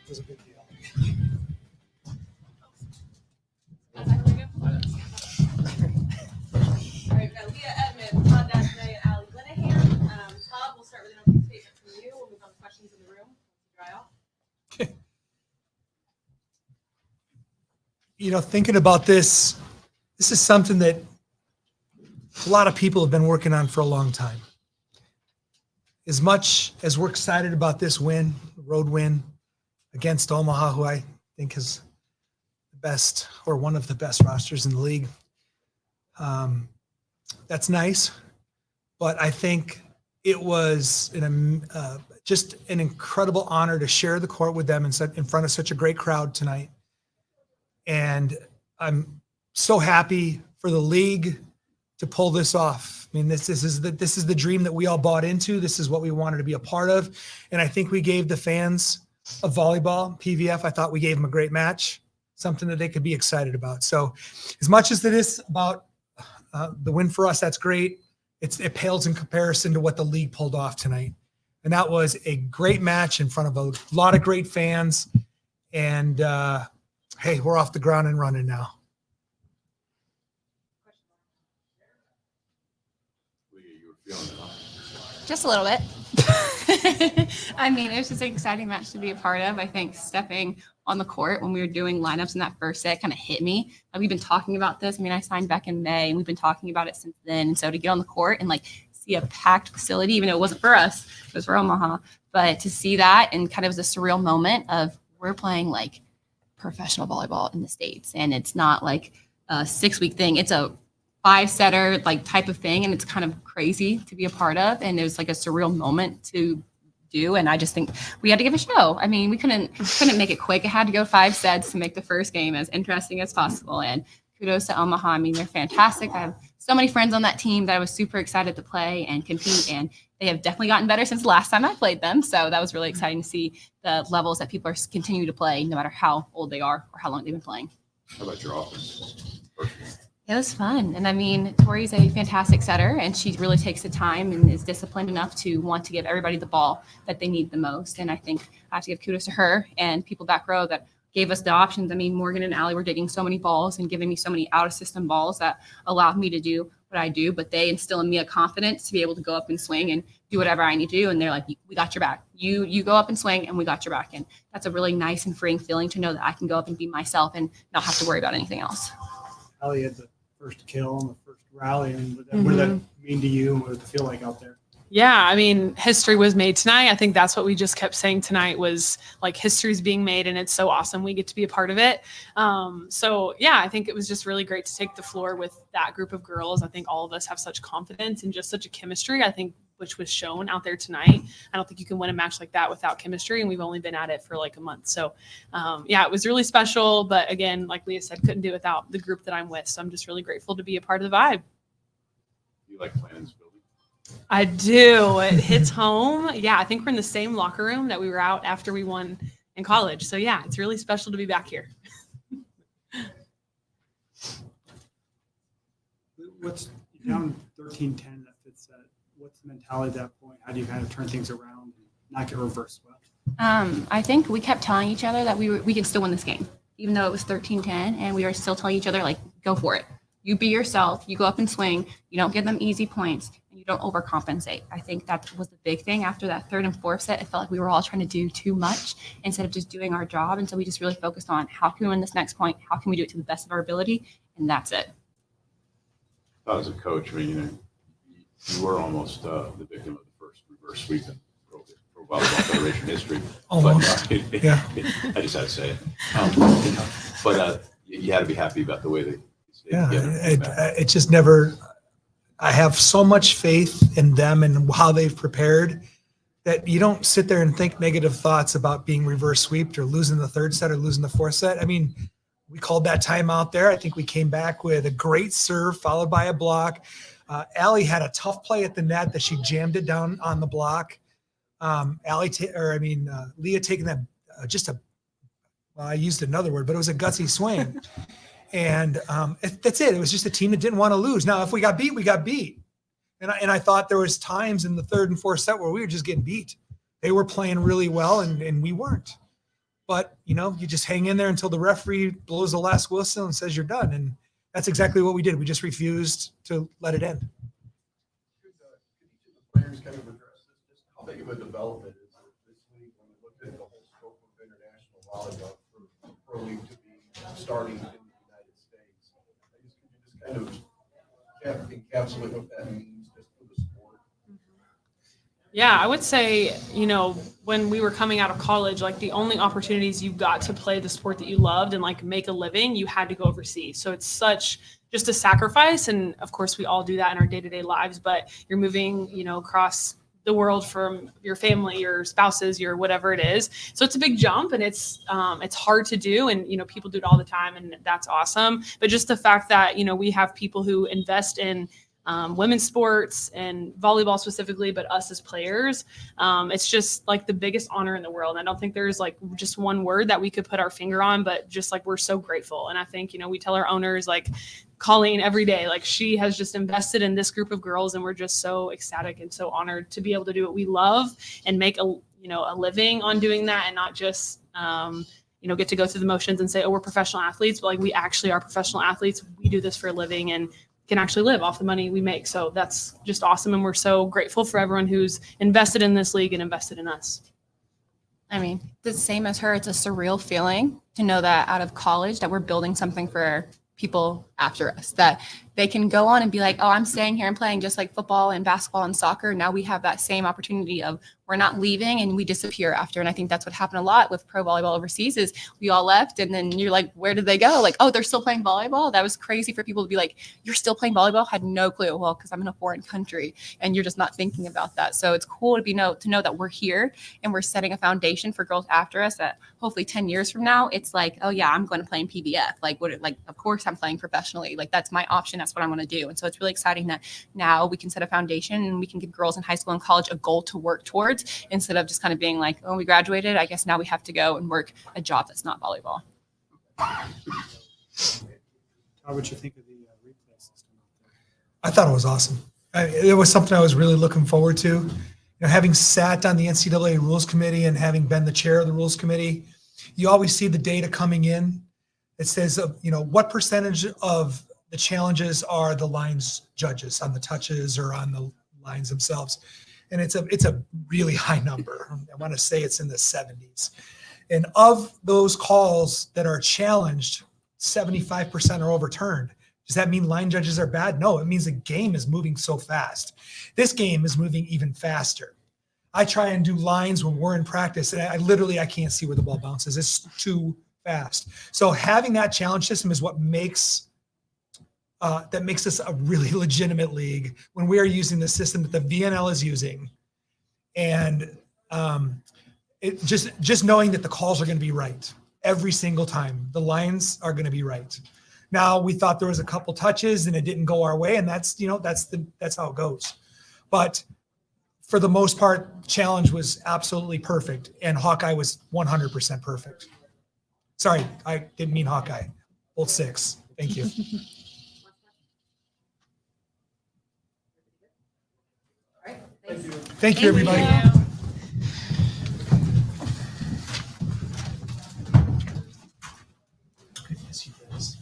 was a big deal. All right, got Leah Edmond, Todd Dashnay, and Allie Linehan. Todd, we'll start with an opening statement from you. We'll move on to questions in the room. Dry off. You know, thinking about this is something that a lot of people have been working on for a long time. As much as we're excited about this win, road win against Omaha, who I think is the best or one of the best rosters in the league, that's nice. But I think it was just an incredible honor to share the court with them in front of such a great crowd tonight. And I'm so happy for the league to pull this off. I mean, this is the dream that we all bought into. This is what we wanted to be a part of. And I think we gave the fans of volleyball, PVF, I thought we gave them a great match, something that they could be excited about. So as much as it is about the win for us, that's great. It pales in comparison to what the league pulled off tonight. And that was a great match in front of a lot of great fans. And hey, we're off the ground and running now. Just a little bit. I mean, it was just an exciting match to be a part of. I think stepping on the court when we were doing lineups in that first set kind of hit me. Like, we've been talking about this. I mean, I signed back in May, and we've been talking about it since then. So to get on the court and see a packed facility, even though it wasn't for us, it was for Omaha, but to see that and kind of was a surreal moment of we're playing professional volleyball in the States, and it's not like a 6-week thing. It's a 5-setter type of thing, and it's kind of crazy to be a part of, and it was a surreal moment to do. And I just think we had to give a show. I mean, we couldn't make it quick. It had to go 5 sets to make the first game as interesting as possible. And kudos to Omaha. I mean, they're fantastic. I have so many friends on that team that I was super excited to play and compete, and they have definitely gotten better since the last time I played them. So that was really exciting to see the levels that people are continuing to play, no matter how old they are or how long they've been playing. How about your offense? It was fun. And I mean, Tori's a fantastic setter, and she really takes the time and is disciplined enough to want to give everybody the ball that they need the most. And I think I have to give kudos to her and people back row that gave us the options. I mean, Morgan and Allie were digging so many balls and giving me so many out-of-system balls that allowed me to do what I do, but they instill in me a confidence to be able to go up and swing and do whatever I need to do. And they're like, we got your back. You go up and swing, and we got your back. And that's a really nice and freeing feeling to know that I can go up and be myself and not have to worry about anything else. Allie had the first kill and the first rally, and what did that mean to you, and what did it feel like out there? Yeah, I mean, history was made tonight. I think that's what we just kept saying tonight was history's being made, and it's so awesome we get to be a part of it. So yeah, I think it was just really great to take the floor with that group of girls. I think all of us have such confidence and just such a chemistry, I think, which was shown out there tonight. I don't think you can win a match like that without chemistry, and we've only been at it for a month. So yeah, it was really special. But again, like Leah said, couldn't do it without the group that I'm with. So I'm just really grateful to be a part of the vibe. You like playing in this building? I do. It hits home. Yeah, I think we're in the same locker room that we were out after we won in college. So yeah, it's really special to be back here. What's down 13-10 that fits that? What's the mentality at that point? How do you kind of turn things around and not get reverse swept? I think we kept telling each other that we can still win this game, even though it was 13-10, and we were still telling each other, go for it. You be yourself. You go up and swing. You don't give them easy points, and you don't overcompensate. I think that was the big thing. After that 3rd and 4th set, it felt like we were all trying to do too much instead of just doing our job. And so we just really focused on how can we win this next point? How can we do it to the best of our ability? And that's it. As a coach, I mean, you were almost the victim of the first reverse sweep in Pro Volleyball Federation history. Almost. But, Yeah. I just had to say it. But you had to be happy about the way they stayed together. It just never. I have so much faith in them and how they've prepared that you don't sit there and think negative thoughts about being reverse sweeped or losing the 3rd set or losing the 4th set. I mean, we called that timeout there. I think we came back with a great serve followed by a block. Allie had a tough play at the net that she jammed it down on the block. Leah taking that I used another word, but it was a gutsy swing. And that's it. It was just a team that didn't want to lose. Now, if we got beat, we got beat. And I thought there was times in the 3rd and 4th set where we were just getting beat. They were playing really well, and we weren't. but you just hang in there until the referee blows the last whistle and says you're done. And that's exactly what we did. We just refused to let it end. Could each of the players kind of address this? Just how big of a development is it this league when you look at the whole scope of international volleyball for Pro League to be starting in the United States? Could you just kind of encapsulate what that means just for the sport? Yeah, I would say, when we were coming out of college, like the only opportunities you got to play the sport that you loved and like make a living, you had to go overseas. So it's such just a sacrifice. And of course, we all do that in our day-to-day lives, but you're moving, across the world from your family, your spouses, your whatever it is. So it's a big jump and it's hard to do. And, people do it all the time and that's awesome. But just the fact that, we have people who invest in women's sports and volleyball specifically, but us as players, it's just like the biggest honor in the world. I don't think there's like just one word that we could put our finger on, but just like we're so grateful. And I think, we tell our owners, like Colleen every day, like she has just invested in this group of girls and we're just so ecstatic and so honored to be able to do what we love and make a living on doing that and not just, get to go through the motions and say, oh, we're professional athletes, but like we actually are professional athletes. We do this for a living and can actually live off the money we make. So that's just awesome. And we're so grateful for everyone who's invested in this league and invested in us. I mean, the same as her, it's a surreal feeling to know that out of college that we're building something for people after us, that they can go on and be like, oh, I'm staying here and playing just like football and basketball and soccer. Now we have that same opportunity of we're not leaving and we disappear after. And I think that's what happened a lot with pro volleyball overseas is we all left and then you're like, where did they go? Like, oh, they're still playing volleyball. That was crazy for people to be like, you're still playing volleyball? Had no clue. Well, because I'm in a foreign country and you're just not thinking about that. So it's cool to know that we're here and we're setting a foundation for girls after us that hopefully 10 years from now, it's like, oh yeah, I'm going to play in PBF. Like, of course I'm playing professionally. Like that's my option. That's what I'm going to do. And so it's really exciting that now we can set a foundation and we can give girls in high school and college a goal to work towards instead of just kind of being like, oh, we graduated. I guess now we have to go and work a job that's not volleyball. How would you think of the replay system out there? I thought it was awesome. It was something I was really looking forward to. Having sat on the NCAA rules committee and having been the chair of the rules committee, you always see the data coming in. It says, what percentage of the challenges are the lines judges on the touches or on the lines themselves. And it's a really high number. I want to say it's in the 70s. And of those calls that are challenged, 75% are overturned. Does that mean line judges are bad? No, it means the game is moving so fast. This game is moving even faster. I try and do lines when we're in practice, and I can't see where the ball bounces. It's too fast. So having that challenge system is what makes us a really legitimate league when we are using the system that the VNL is using. And it just knowing that the calls are going to be right every single time. The lines are going to be right. Now we thought there was a couple touches and it didn't go our way, and that's how it goes. But for the most part, challenge was absolutely perfect, and Hawkeye was 100% perfect. Sorry, I didn't mean Hawkeye. Both 6. Thank you. Thank you, everybody. Yes, you guys.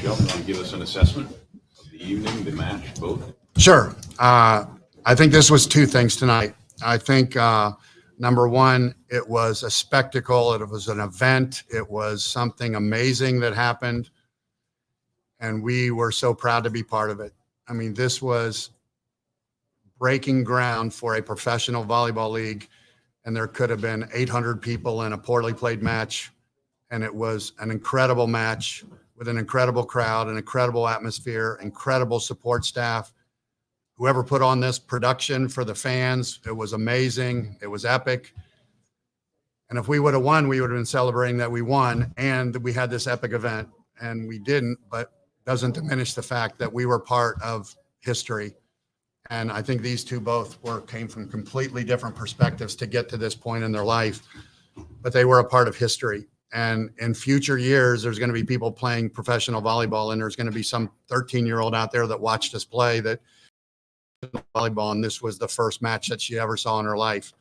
Michelle, you want to give us an assessment of the evening, the match, both? Sure. I think this was two things tonight. I think number one, it was a spectacle. It was an event. It was something amazing that happened. And we were so proud to be part of it. I mean, this was breaking ground for a professional volleyball league. And there could have been 800 people in a poorly played match. And it was an incredible match with an incredible crowd, an incredible atmosphere, incredible support staff. Whoever put on this production for the fans, it was amazing. It was epic. And if we would have won, we would have been celebrating that we won and we had this epic event. And we didn't, but doesn't diminish the fact that we were part of history. And I think these two both came from completely different perspectives to get to this point in their life, but they were a part of history. And in future years, there's going to be people playing professional volleyball, and there's going to be some 13-year-old out there that watched us play that volleyball, and this was the first match that she ever saw in her life.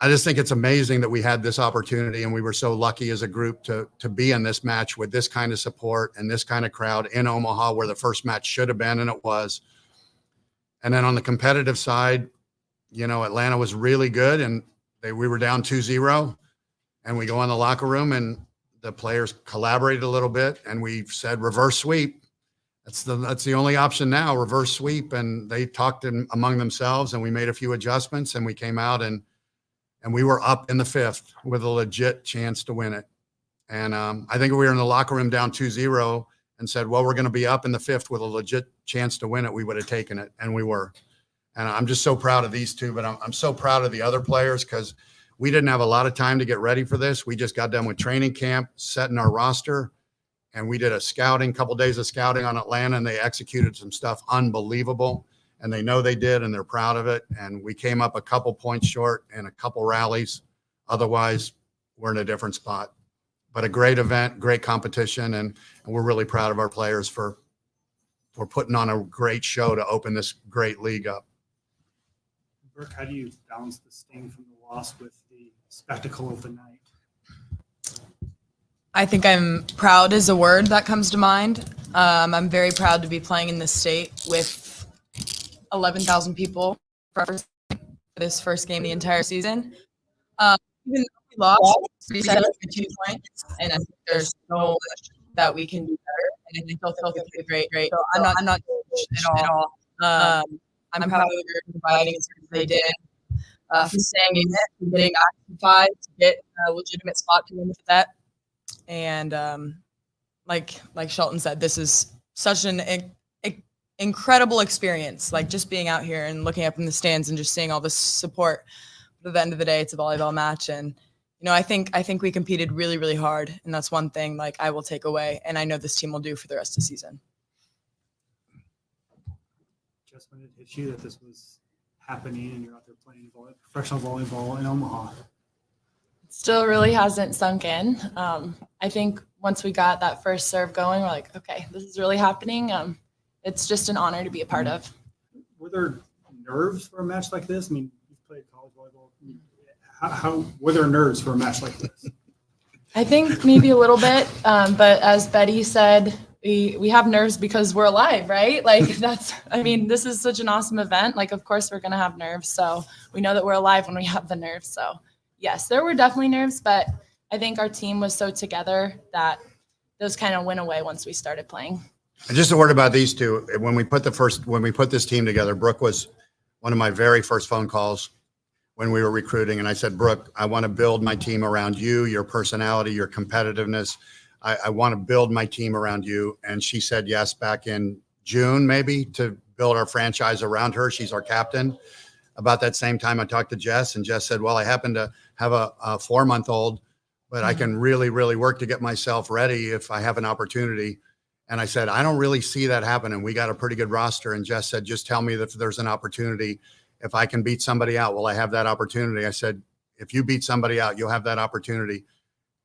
I just think it's amazing that we had this opportunity, and we were so lucky as a group to be in this match with this kind of support and this kind of crowd in Omaha, where the first match should have been, and it was. And then on the competitive side, you know, Atlanta was really good, and we were down 2-0, and we go in the locker room, and the players collaborated a little bit, and we said reverse sweep. That's the only option now, reverse sweep. And they talked among themselves, and we made a few adjustments, and we came out and we were up in the fifth with a legit chance to win it. And I think we were in the locker room down 2-0 and said, well, we're going to be up in the fifth with a legit chance to win it. We would have taken it, and we were. And I'm just so proud of these two, but I'm so proud of the other players because we didn't have a lot of time to get ready for this. We just got done with training camp, setting our roster, and we did a couple days of scouting on Atlanta, and they executed some stuff unbelievable. And they know they did, and they're proud of it. And we came up a couple points short in a couple rallies. Otherwise, we're in a different spot. But a great event, great competition, and we're really proud of our players for putting on a great show to open this great league up. Brooke, how do you balance the sting from the loss with the spectacle of the night? I think I'm proud is a word that comes to mind. I'm very proud to be playing in this state with 11,000 people for this first game the entire season. Even though we lost, we set up 2 points, and I think there's so much that we can do better. And I still feel great. So I'm not at all. I'm proud of the providing as they did. For staying in it, getting back to 5 to get a legitimate spot to win with that. And like Shelton said, this is such an incredible experience. Like just being out here and looking up in the stands and just seeing all this support. But at the end of the day, it's a volleyball match, and you know, I think we competed really, really hard, and that's one thing like I will take away, and I know this team will do for the rest of the season. Just when it hit you that this was happening and you're out there playing professional volleyball in Omaha. Still really hasn't sunk in. I think once we got that first serve going, we're like, okay, this is really happening. It's just an honor to be a part of. Were there nerves for a match like this? I mean, you've played college volleyball. How were there nerves for a match like this? I think maybe a little bit, but as Betty said, we have nerves because we're alive, right? Like this is such an awesome event. Like, of course we're going to have nerves. So we know that we're alive when we have the nerves. So yes, there were definitely nerves, but I think our team was so together that those kind of went away once we started playing. And just a word about these two. When we put this team together, Brooke was one of my very first phone calls when we were recruiting. And I said, Brooke, I want to build my team around you, your personality, your competitiveness. I want to build my team around you. And she said yes back in June, maybe, to build our franchise around her. She's our captain. About that same time, I talked to Jess, and Jess said, well, I happen to have a 4-month-old, but I can really, really work to get myself ready if I have an opportunity. And I said, I don't really see that happening. We got a pretty good roster. And Jess said, just tell me if there's an opportunity. If I can beat somebody out, will I have that opportunity? I said, if you beat somebody out, you'll have that opportunity.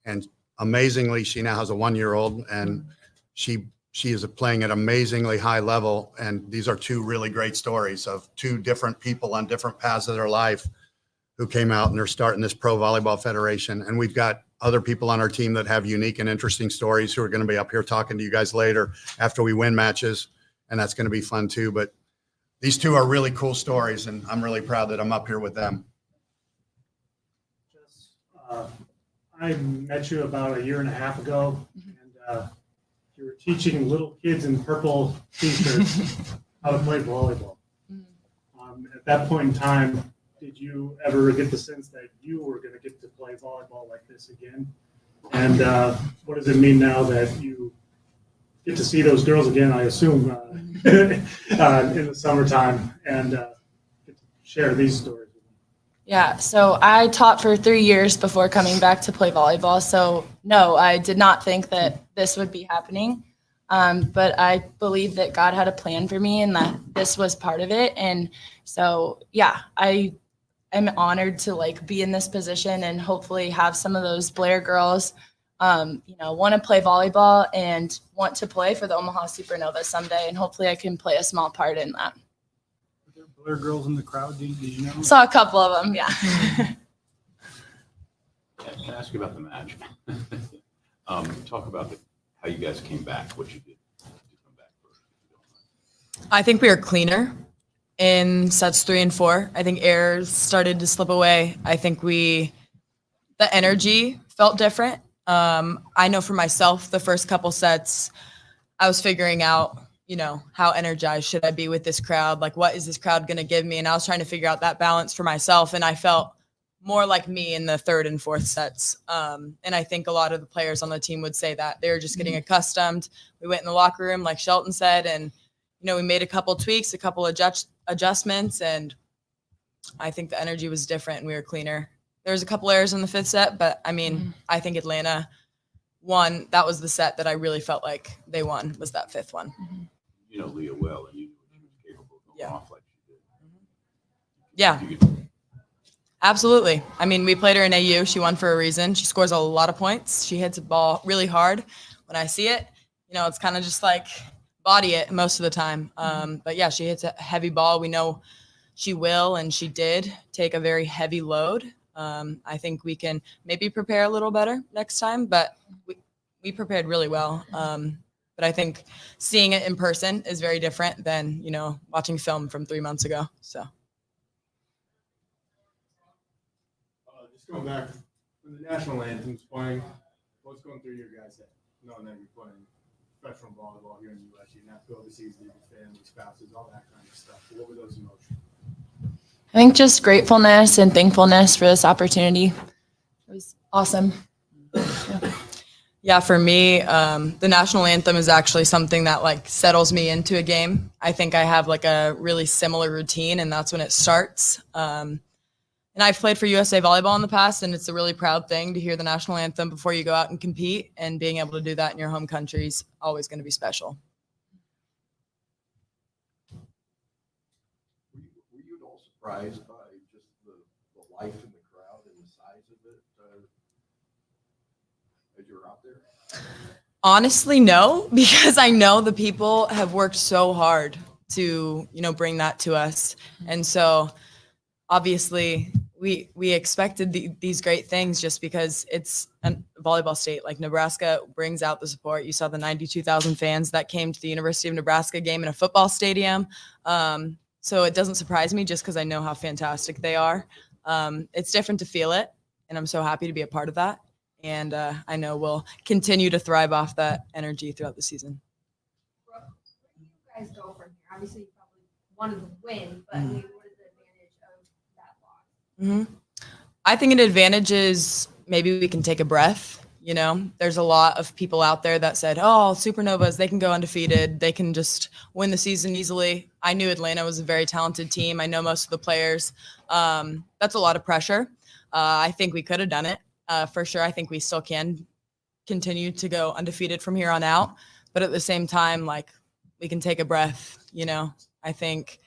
And amazingly, she now has a 1-year-old, and she is playing at amazingly high level. And these are two really great stories of two different people on different paths of their life who came out and they're starting this Pro Volleyball Federation. And we've got other people on our team that have unique and interesting stories who are going to be up here talking to you guys later after we win matches. And that's going to be fun too. But these two are really cool stories, and I'm really proud that I'm up here with them. I met you about a year and a half ago, and you were teaching little kids in purple t-shirts how to play volleyball. At that point in time, did you ever get the sense that you were going to get to play volleyball like this again? And what does it mean now that you get to see those girls again, I assume, in the summertime, and get to share these stories? Yeah, so I taught for 3 years before coming back to play volleyball. So no, I did not think that this would be happening. But I believe that God had a plan for me and that this was part of it. And so, yeah, I am honored to like be in this position and hopefully have some of those Blair girls, want to play volleyball and want to play for the Omaha Supernovas someday. And hopefully I can play a small part in that. Blair girls in the crowd, did you know? Saw a couple of them, yeah. Can I ask you about the match? Talk about how you guys came back, what you did to come back first. I think we were cleaner in sets 3 and 4. I think errors started to slip away. I think the energy felt different. I know for myself, the first couple sets, I was figuring out, how energized should I be with this crowd? Like, what is this crowd going to give me? And I was trying to figure out that balance for myself. And I felt more like me in the 3rd and 4th sets. And I think a lot of the players on the team would say that they were just getting accustomed. We went in the locker room, like Shelton said, and, we made a couple tweaks, a couple adjustments. And I think the energy was different and we were cleaner. There was a couple errors in the 5th set, but I think Atlanta won. That was the set that I really felt like they won, was that 5th one. You know Leah well, and you knew she was capable of going off like she did. Yeah. You could- Absolutely. We played her in AU. She won for a reason. She scores a lot of points. She hits a ball really hard. When I see it, it's kind of just like body it most of the time. But yeah, she hits a heavy ball. We know she will, and she did take a very heavy load. I think we can maybe prepare a little better next time, but we prepared really well. But I think seeing it in person is very different than, watching film from 3 months ago. So. Just going back, when the national anthem's playing, what's going through your guys' head, knowing that you're playing professional volleyball here in the U.S., you didn't have to go overseas, leave your family, spouses, all that kind of stuff. What were those emotions? I think just gratefulness and thankfulness for this opportunity. It was awesome. Yeah, for me, the national anthem is actually something that like settles me into a game. I think I have like a really similar routine, and that's when it starts. And I've played for USA Volleyball in the past, and it's a really proud thing to hear the national anthem before you go out and compete, and being able to do that in your home country is always going to be special. Were you at all surprised by just the life in the crowd and the size of it as you were out there? Honestly, no, because I know the people have worked so hard to, bring that to us. And so obviously we expected these great things just because it's a volleyball state. Like Nebraska brings out the support. You saw the 92,000 fans that came to the University of Nebraska game in a football stadium. So it doesn't surprise me just because I know how fantastic they are. It's different to feel it, and I'm so happy to be a part of that. And I know we'll continue to thrive off that energy throughout the season. Where do you guys go from here? Obviously, you probably wanted to win, but what is the advantage of that loss? I think an advantage is maybe we can take a breath. There's a lot of people out there that said, oh, Supernovas, they can go undefeated. They can just win the season easily. I knew Atlanta was a very talented team. I know most of the players. That's a lot of pressure. I think we could have done it. For sure. I think we still can continue to go undefeated from here on out. But at the same time, like, we can take a breath. I think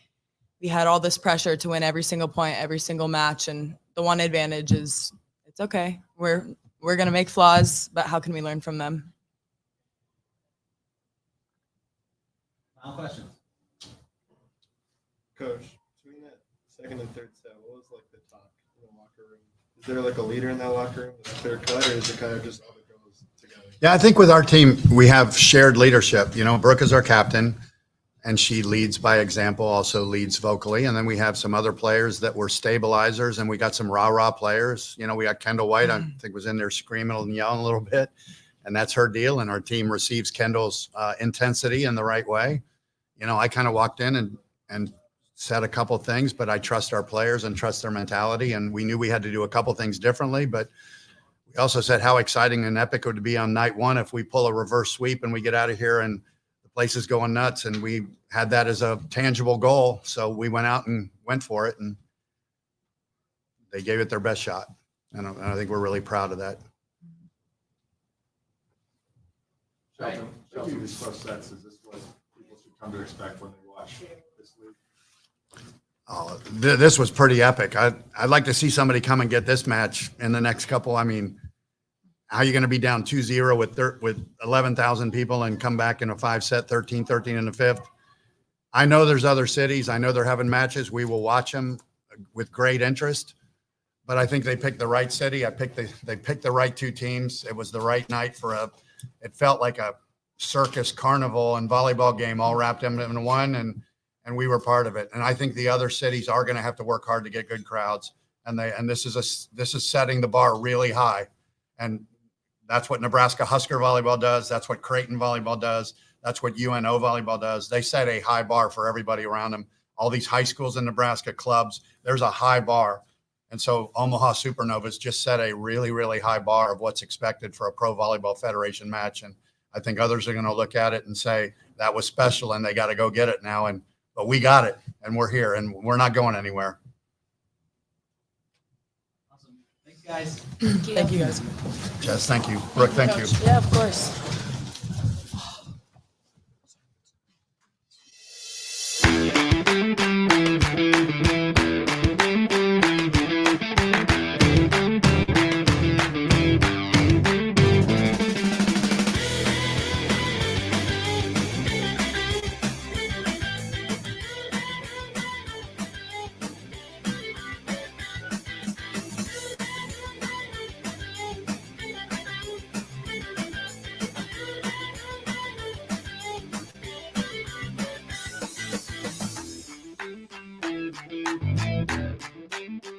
we had all this pressure to win every single point, every single match. And the one advantage is it's okay. We're going to make flaws, but how can we learn from them? Final questions. Coach, between that second and third set, what was like the talk in the locker room? Is there like a leader in that locker room that's clear cut, or is it kind of just all the girls together? Yeah, I think with our team, we have shared leadership. Brooke is our captain, and she leads by example, also leads vocally. And then we have some other players that were stabilizers, and we got some rah-rah players. You know, we got Kendall White, I think was in there screaming and yelling a little bit, and that's her deal. And our team receives Kendall's intensity in the right way. You know, I kind of walked in and said a couple things, but I trust our players and trust their mentality. And we knew we had to do a couple things differently, but we also said how exciting and epic it would be on night one if we pull a reverse sweep and we get out of here and the place is going nuts. And we had that as a tangible goal. So we went out and went for it, and they gave it their best shot. And I think we're really proud of that. Shelton, these close sets, is this what people should come to expect when they watch this league? Oh, this was pretty epic. I'd like to see somebody come and get this match in the next couple. I mean, how are you going to be down 2-0 with 11,000 people and come back in a 5-set, 13-13 in the fifth? I know there's other cities. I know they're having matches. We will watch them with great interest. But I think they picked the right city. They picked the right two teams. It was the right night for it felt like a circus, carnival, and volleyball game all wrapped in one. And we were part of it. And I think the other cities are going to have to work hard to get good crowds. And this is setting the bar really high. And that's what Nebraska Husker volleyball does. That's what Creighton volleyball does. That's what UNO volleyball does. They set a high bar for everybody around them. All these high schools in Nebraska, clubs, there's a high bar. And so Omaha Supernovas just set a really, really high bar of what's expected for a Pro Volleyball Federation match. And I think others are going to look at it and say that was special and they got to go get it now. But we got it, and we're here, and we're not going anywhere. Awesome. Thanks, guys. Thank you guys. Jess, thank you. Brooke, thank you. Yeah, of course. Thank you.